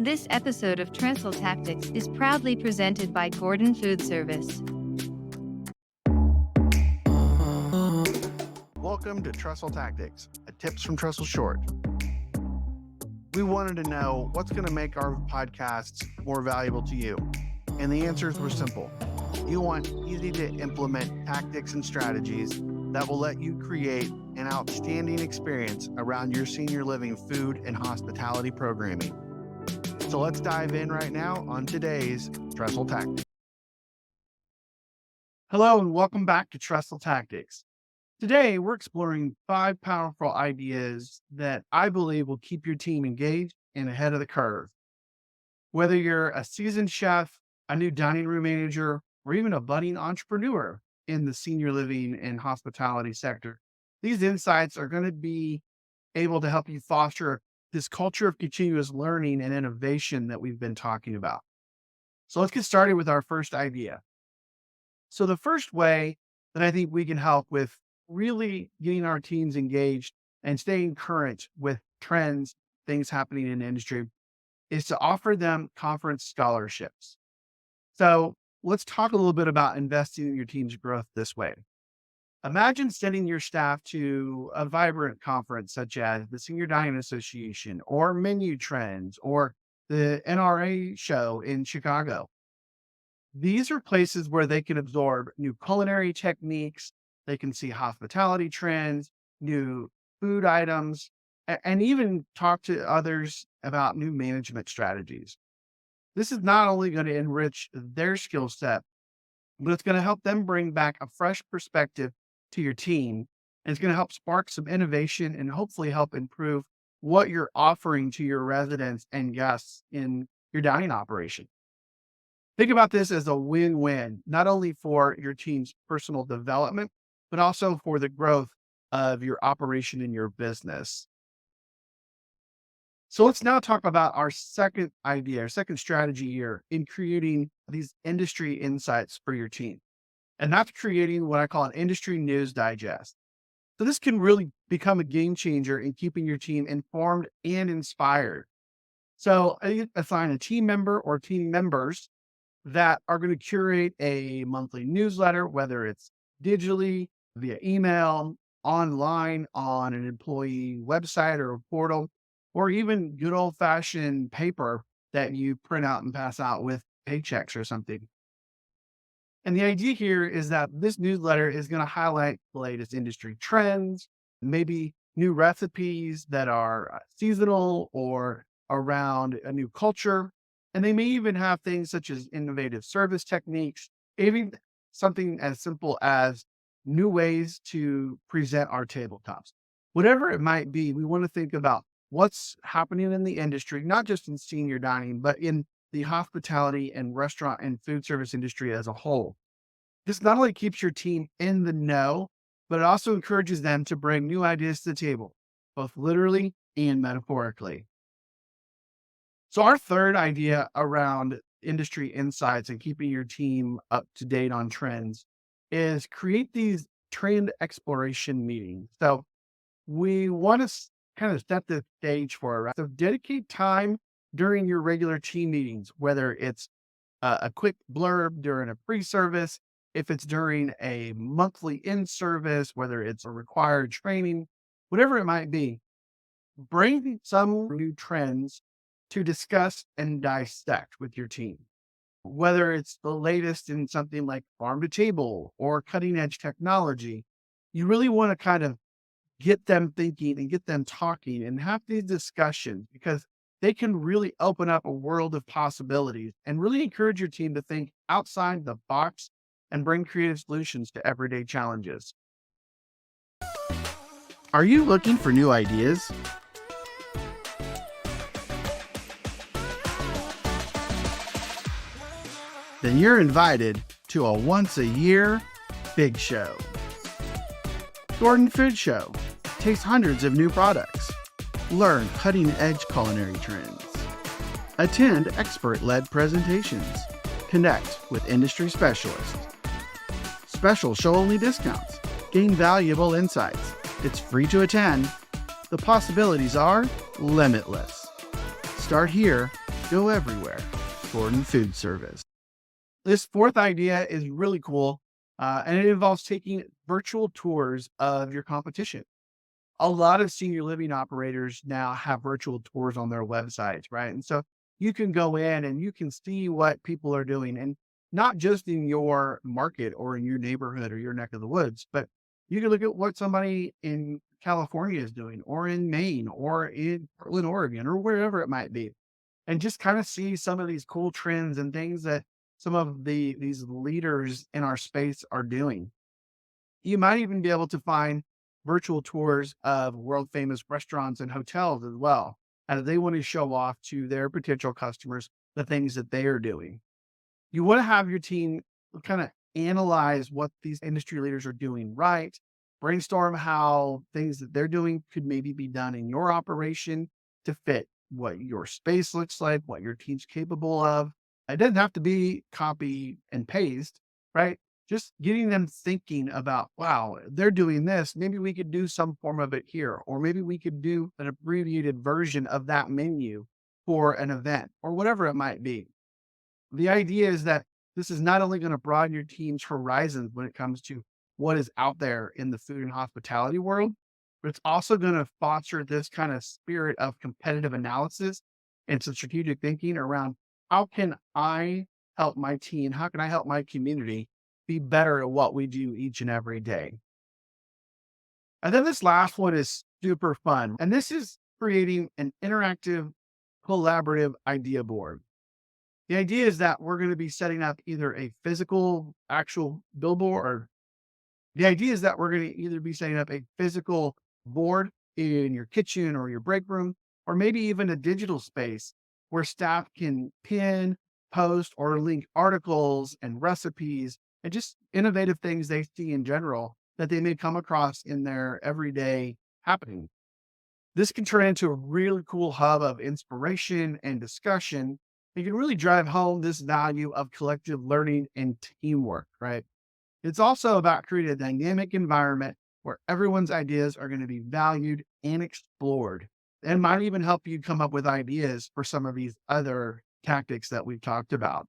This episode of Trestle Tactics is proudly presented by Gordon Food Service. Welcome to Trestle Tactics, a tips from Trestle short. We wanted to know what's going to make our podcasts more valuable to you. And the answers were simple. You want easy to implement tactics and strategies that will let you create an outstanding experience around your senior living food and hospitality programming. So let's dive in right now on today's Trestle Tactics. Hello and welcome back to Trestle Tactics. Today, we're exploring 5 powerful ideas that I believe will keep your team engaged and ahead of the curve. Whether you're a seasoned chef, a new dining room manager, or even a budding entrepreneur in the senior living and hospitality sector, these insights are going to be able to help you foster this culture of continuous learning and innovation that we've been talking about. So let's get started with our first idea. So the first way that I think we can help with really getting our teams engaged and staying current with trends, things happening in the industry, is to offer them conference scholarships. So let's talk a little bit about investing in your team's growth this way. Imagine sending your staff to a vibrant conference such as the Senior Dining Association or Menu Trends or the NRA show in Chicago. These are places where they can absorb new culinary techniques, they can see hospitality trends, new food items, and even talk to others about new management strategies. This is not only going to enrich their skill set, but it's going to help them bring back a fresh perspective to your team. And it's going to help spark some innovation and hopefully help improve what you're offering to your residents and guests in your dining operation. Think about this as a win-win, not only for your team's personal development, but also for the growth of your operation in your business. So let's now talk about our second idea, our second strategy here in creating these industry insights for your team. And that's creating what I call an industry news digest. So this can really become a game changer in keeping your team informed and inspired. So I assign a team member or team members that are going to curate a monthly newsletter, whether it's digitally, via email, online, on an employee website or a portal, or even good old-fashioned paper that you print out and pass out with paychecks or something. And the idea here is that this newsletter is going to highlight the latest industry trends, maybe new recipes that are seasonal or around a new culture. And they may even have things such as innovative service techniques, even something as simple as new ways to present our tabletops. Whatever it might be, we want to think about what's happening in the industry, not just in senior dining, but in the hospitality and restaurant and food service industry as a whole. This not only keeps your team in the know, but it also encourages them to bring new ideas to the table, both literally and metaphorically. So our third idea around industry insights and keeping your team up to date on trends is create these trend exploration meetings. So we want to kind of set the stage for it, right? So dedicate time during your regular team meetings, whether it's a quick blurb during a pre-service, if it's during a monthly in-service, whether it's a required training, whatever it might be, bring some new trends to discuss and dissect with your team. Whether it's the latest in something like farm to table or cutting edge technology, you really want to kind of get them thinking and get them talking and have these discussions because they can really open up a world of possibilities and really encourage your team to think outside the box and bring creative solutions to everyday challenges. Are you looking for new ideas? Then you're invited to a once-a-year big show. Gordon Food Show. Taste hundreds of new products. Learn cutting-edge culinary trends. Attend expert-led presentations. Connect with industry specialists. Special show-only discounts. Gain valuable insights. It's free to attend. The possibilities are limitless. Start here go everywhere. Gordon Food Service. This fourth idea is really cool, and it involves taking virtual tours of your competition. A lot of senior living operators now have virtual tours on their websites, right? And so you can go in and you can see what people are doing, and not just in your market or in your neighborhood or your neck of the woods, but you can look at what somebody in California is doing, or in Maine, or in Portland, Oregon, or wherever it might be, and just kind of see some of these cool trends and things that some of these leaders in our space are doing. You might even be able to find virtual tours of world famous restaurants and hotels as well, as they want to show off to their potential customers the things that they are doing. You want to have your team kind of analyze what these industry leaders are doing right, brainstorm how things that they're doing could maybe be done in your operation to fit what your space looks like, what your team's capable of. It doesn't have to be copy and paste, right? Just getting them thinking about, wow, they're doing this. Maybe we could do some form of it here, or maybe we could do an abbreviated version of that menu for an event or whatever it might be. The idea is that this is not only going to broaden your team's horizons when it comes to what is out there in the food and hospitality world, but it's also going to foster this kind of spirit of competitive analysis and some strategic thinking around how can I help my team? How can I help my community be better at what we do each and every day? And then this last one is super fun. And this is creating an interactive, collaborative idea board. The idea is that we're going to be setting up either a physical, actual billboard, or the idea is that we're going to either be setting up a physical board in your kitchen or your break room, or maybe even a digital space where staff can pin, post, or link articles and recipes and just innovative things they see in general that they may come across in their everyday happening. This can turn into a really cool hub of inspiration and discussion. It can really drive home this value of collective learning and teamwork, right? It's also about creating a dynamic environment where everyone's ideas are going to be valued and explored, and might even help you come up with ideas for some of these other tactics that we've talked about.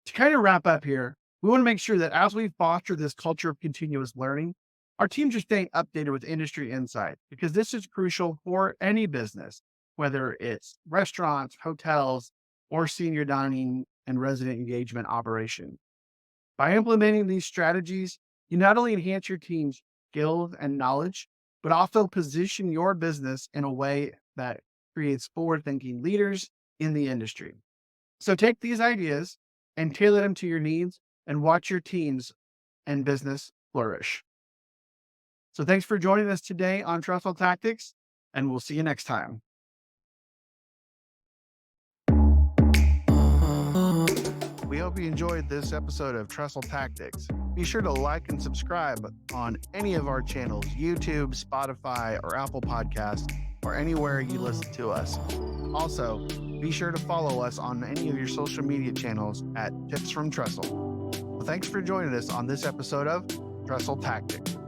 To kind of wrap up here, we want to make sure that as we foster this culture of continuous learning, our teams are staying updated with industry insight, because this is crucial for any business, whether it's restaurants, hotels, or senior dining and resident engagement operation. By implementing these strategies, you not only enhance your team's skills and knowledge, but also position your business in a way that creates forward thinking leaders in the industry. So take these ideas and tailor them to your needs and watch your teams and business flourish. So thanks for joining us today on Trestle Tactics, and we'll see you next time. We hope you enjoyed this episode of Trestle Tactics. Be sure to like and subscribe on any of our channels, YouTube, Spotify, or Apple Podcasts, or anywhere you listen to us. Also, be sure to follow us on any of your social media channels at Tips from Trestle. Well, thanks for joining us on this episode of Trestle Tactics.